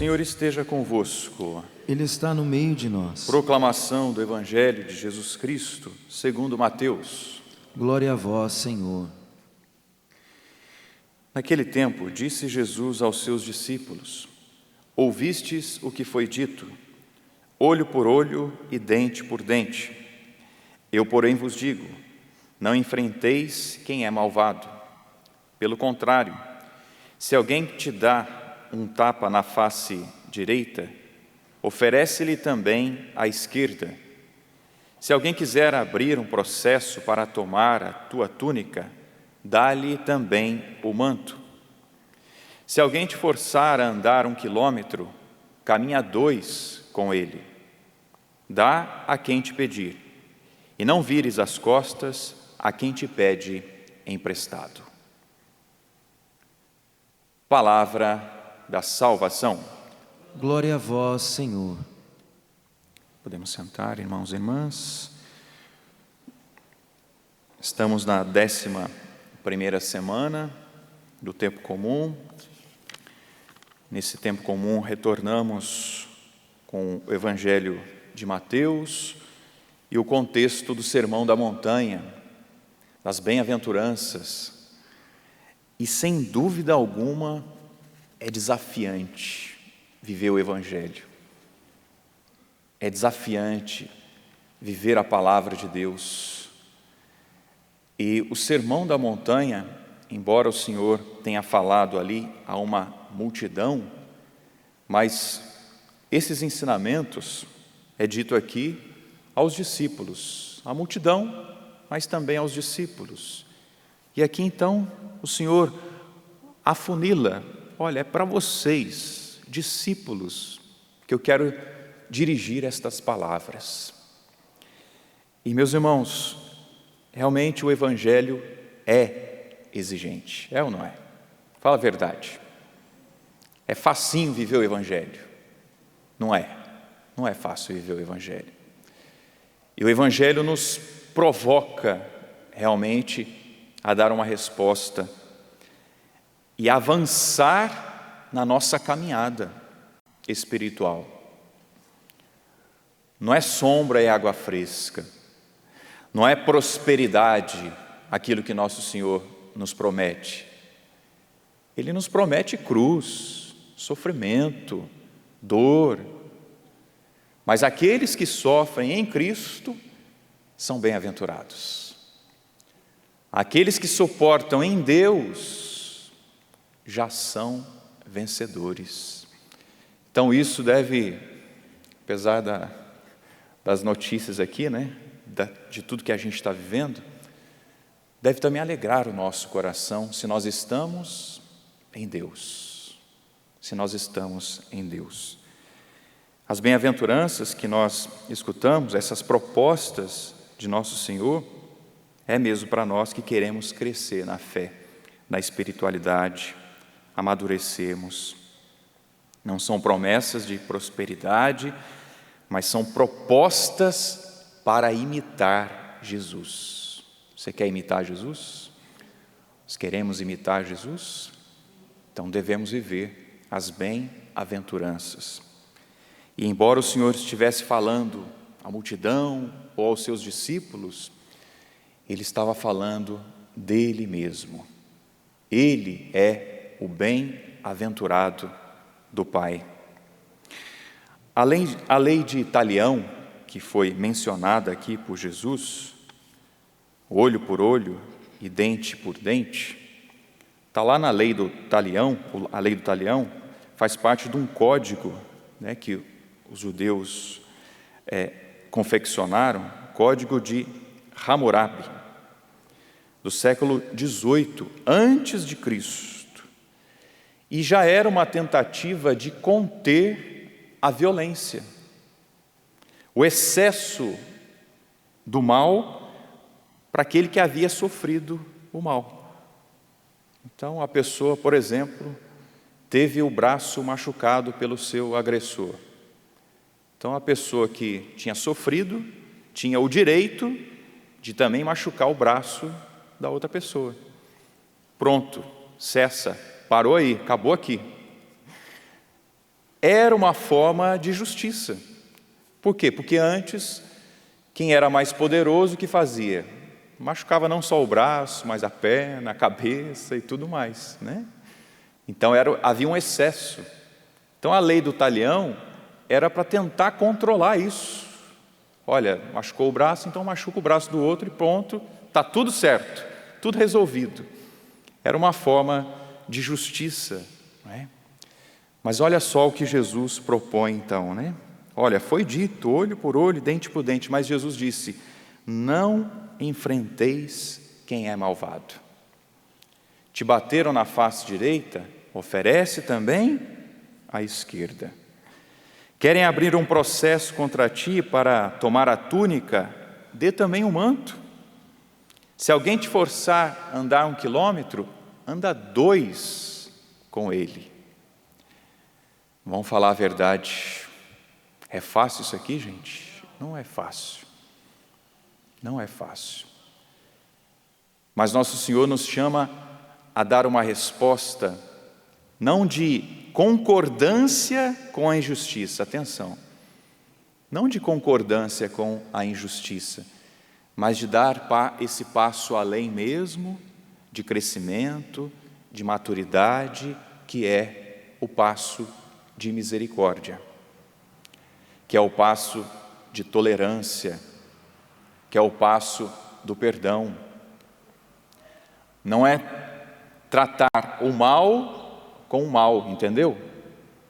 Senhor esteja convosco. Ele está no meio de nós. Proclamação do Evangelho de Jesus Cristo, segundo Mateus. Glória a vós, Senhor. Naquele tempo, disse Jesus aos seus discípulos: Ouvistes o que foi dito, olho por olho e dente por dente. Eu, porém, vos digo, não enfrenteis quem é malvado. Pelo contrário, se alguém te dá um tapa na face direita, oferece-lhe também a esquerda. Se alguém quiser abrir um processo para tomar a tua túnica, dá-lhe também o manto. Se alguém te forçar a andar 1 quilômetro, caminha 2 com ele. Dá a quem te pedir, e não vires as costas a quem te pede emprestado. Palavra da salvação. Glória a vós, Senhor. Podemos sentar, irmãos e irmãs. Estamos na 11ª semana do tempo comum. Nesse tempo comum retornamos com o Evangelho de Mateus e o contexto do Sermão da Montanha, das bem-aventuranças. E sem dúvida alguma é desafiante viver o Evangelho. É desafiante viver a palavra de Deus. E o Sermão da Montanha, embora o Senhor tenha falado ali a uma multidão, mas esses ensinamentos, é dito aqui, aos discípulos, à multidão, mas também aos discípulos. E aqui então o Senhor afunila: olha, é para vocês, discípulos, que eu quero dirigir estas palavras. E meus irmãos, realmente o Evangelho é exigente, é ou não é? Fala a verdade. É facinho viver o Evangelho? Não é. Não é fácil viver o Evangelho. E o Evangelho nos provoca realmente a dar uma resposta e avançar na nossa caminhada espiritual. Não é sombra, é água fresca. Não é prosperidade aquilo que nosso Senhor nos promete. Ele nos promete cruz, sofrimento, dor. Mas aqueles que sofrem em Cristo são bem-aventurados. Aqueles que suportam em Deus já são vencedores. Então isso deve, apesar das notícias aqui, né, de tudo que a gente está vivendo, deve também alegrar o nosso coração se nós estamos em Deus. Se nós estamos em Deus. As bem-aventuranças que nós escutamos, essas propostas de nosso Senhor, é mesmo para nós que queremos crescer na fé, na espiritualidade, amadurecermos. Não são promessas de prosperidade, mas são propostas para imitar Jesus. Você quer imitar Jesus? Nós queremos imitar Jesus? Então devemos viver as bem-aventuranças. E embora o Senhor estivesse falando à multidão ou aos seus discípulos, Ele estava falando dele mesmo. Ele é o bem-aventurado do Pai. A lei de Talião, que foi mencionada aqui por Jesus, olho por olho e dente por dente, está lá na lei do Talião. A lei do Talião faz parte de um código, né, que os judeus confeccionaram, código de Hammurabi, do século XVIII, antes de Cristo. E já era uma tentativa de conter a violência, o excesso do mal para aquele que havia sofrido o mal. Então, a pessoa, por exemplo, teve o braço machucado pelo seu agressor. Então, a pessoa que tinha sofrido tinha o direito de também machucar o braço da outra pessoa. Pronto, cessa, parou aí, acabou aqui. era uma forma de justiça. Por quê? Porque antes, quem era mais poderoso, o que fazia? Machucava não só o braço, mas a perna, a cabeça e tudo mais, né? Então havia um excesso. Então a lei do talião era para tentar controlar isso. Olha, machucou o braço, então machuca o braço do outro e pronto, está tudo certo, tudo resolvido. Era uma forma de justiça, não é? Mas olha só o que Jesus propõe então, né? Olha, foi dito olho por olho, dente por dente, mas Jesus disse: não enfrenteis quem é malvado. Te bateram na face direita, oferece também a esquerda. Querem abrir um processo contra ti para tomar a túnica, dê também o manto. Se alguém te forçar a andar 1 quilômetro, anda 2 com ele. Vamos falar a verdade. É fácil isso aqui, gente? Não é fácil. Não é fácil. Mas nosso Senhor nos chama a dar uma resposta, não de concordância com a injustiça, atenção, não de concordância com a injustiça, mas de dar esse passo além mesmo, de crescimento, de maturidade, que é o passo de misericórdia, que é o passo de tolerância, que é o passo do perdão. Não é tratar o mal com o mal, entendeu?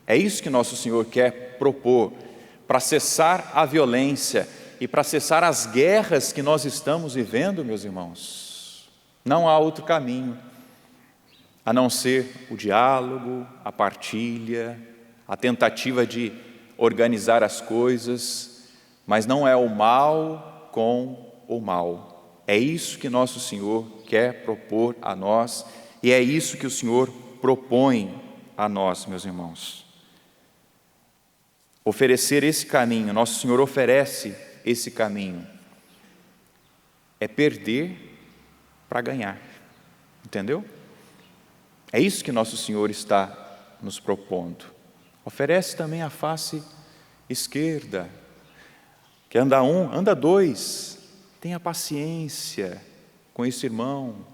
É isso que nosso Senhor quer propor, para cessar a violência e para cessar as guerras que nós estamos vivendo, meus irmãos. Não há outro caminho, a não ser o diálogo, a partilha, a tentativa de organizar as coisas, mas não é o mal com o mal. É isso que nosso Senhor quer propor a nós, e é isso que o Senhor propõe a nós, meus irmãos. Oferecer esse caminho, nosso Senhor oferece esse caminho, é perder para ganhar, entendeu? É isso que nosso Senhor está nos propondo. Oferece também a face esquerda, que anda 1, anda 2, tenha paciência com esse irmão,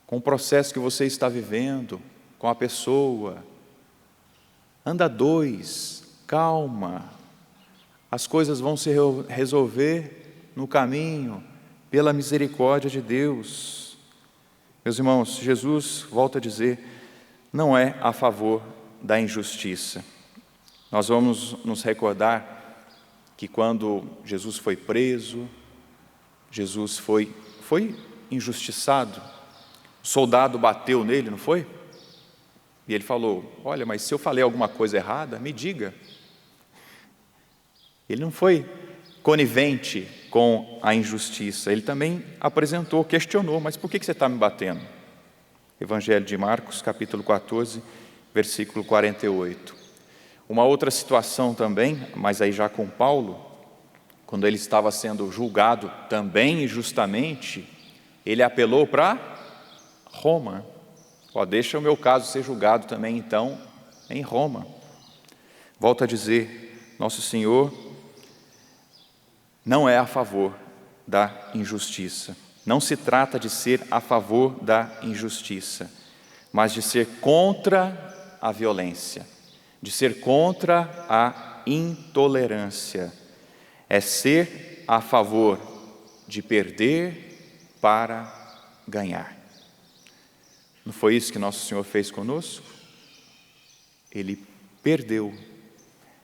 com o processo que você está vivendo, com a pessoa. Anda 2, calma, as coisas vão se resolver no caminho, pela misericórdia de Deus. Meus irmãos, Jesus, volta a dizer, não é a favor da injustiça. Nós vamos nos recordar que quando Jesus foi preso, Jesus foi injustiçado, o soldado bateu nele, não foi? E ele falou, olha, mas se eu falei alguma coisa errada, me diga. Ele não foi conivente com a injustiça, ele também apresentou, questionou, mas por que você está me batendo? Evangelho de Marcos, capítulo 14, versículo 48. Uma outra situação também, mas aí já com Paulo, quando ele estava sendo julgado também injustamente, ele apelou para Roma. Deixa o meu caso ser julgado também então em Roma. Volto a dizer, nosso Senhor não é a favor da injustiça. Não se trata de ser a favor da injustiça, mas de ser contra a violência, de ser contra a intolerância. É ser a favor de perder para ganhar. Não foi isso que nosso Senhor fez conosco? Ele perdeu,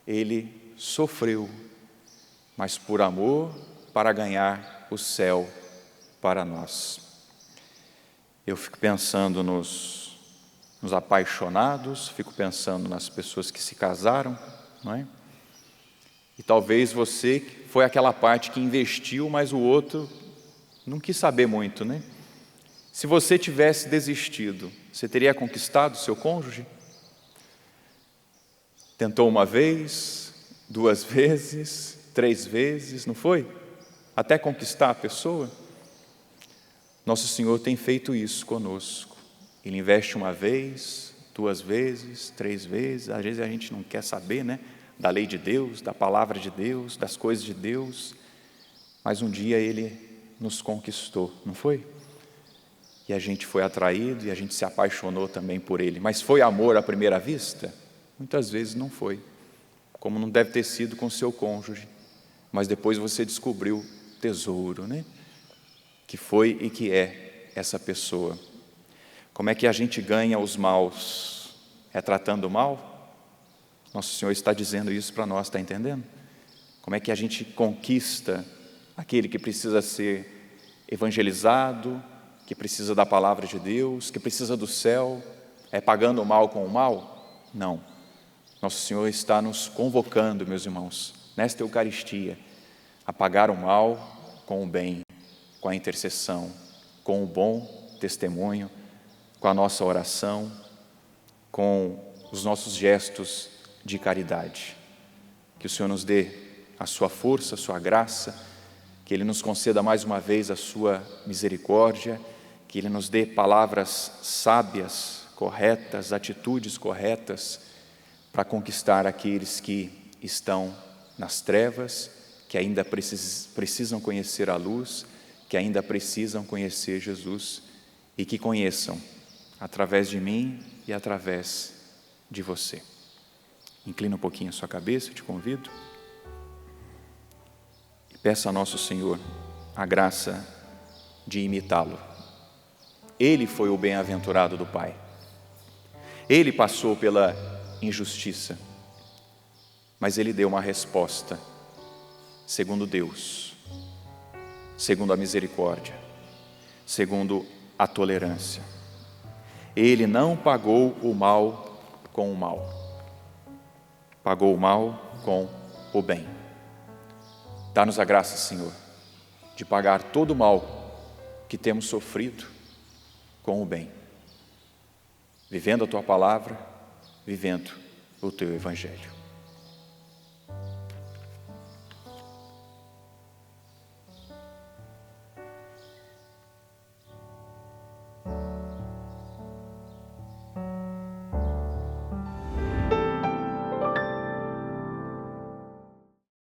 Ele sofreu, mas por amor, para ganhar o céu para nós. Eu fico pensando nos apaixonados, fico pensando nas pessoas que se casaram, não é? E talvez você foi aquela parte que investiu, mas o outro não quis saber muito, né? Se você tivesse desistido, você teria conquistado seu cônjuge? Tentou uma vez, 2 vezes, 3 vezes, não foi? Até conquistar a pessoa? Nosso Senhor tem feito isso conosco. Ele investe uma vez, 2 vezes, 3 vezes, às vezes a gente não quer saber, né? Da lei de Deus, da palavra de Deus, das coisas de Deus, mas um dia Ele nos conquistou, não foi? E a gente foi atraído e a gente se apaixonou também por Ele, mas foi amor à primeira vista? Muitas vezes não foi, como não deve ter sido com seu cônjuge, mas depois você descobriu tesouro, né? Que foi e que é essa pessoa. Como é que a gente ganha os maus? É tratando mal? Nosso Senhor está dizendo isso para nós, está entendendo? Como é que a gente conquista aquele que precisa ser evangelizado, que precisa da palavra de Deus, que precisa do céu? É pagando o mal com o mal? Não. Nosso Senhor está nos convocando, meus irmãos, nesta Eucaristia, a pagar o mal com o bem, com a intercessão, com o bom testemunho, com a nossa oração, com os nossos gestos de caridade. Que o Senhor nos dê a sua força, a sua graça, que Ele nos conceda mais uma vez a sua misericórdia, que Ele nos dê palavras sábias, corretas, atitudes corretas, para conquistar aqueles que estão nas trevas, que ainda precisam conhecer a luz, que ainda precisam conhecer Jesus, e que conheçam através de mim e através de você. Inclina um pouquinho a sua cabeça, eu te convido. E peça a nosso Senhor a graça de imitá-lo. Ele foi o bem-aventurado do Pai. Ele passou pela injustiça, mas Ele deu uma resposta segundo Deus, segundo a misericórdia, segundo a tolerância. Ele não pagou o mal com o mal, pagou o mal com o bem. Dá-nos a graça, Senhor, de pagar todo o mal que temos sofrido com o bem, vivendo a Tua palavra, vivendo o Teu Evangelho.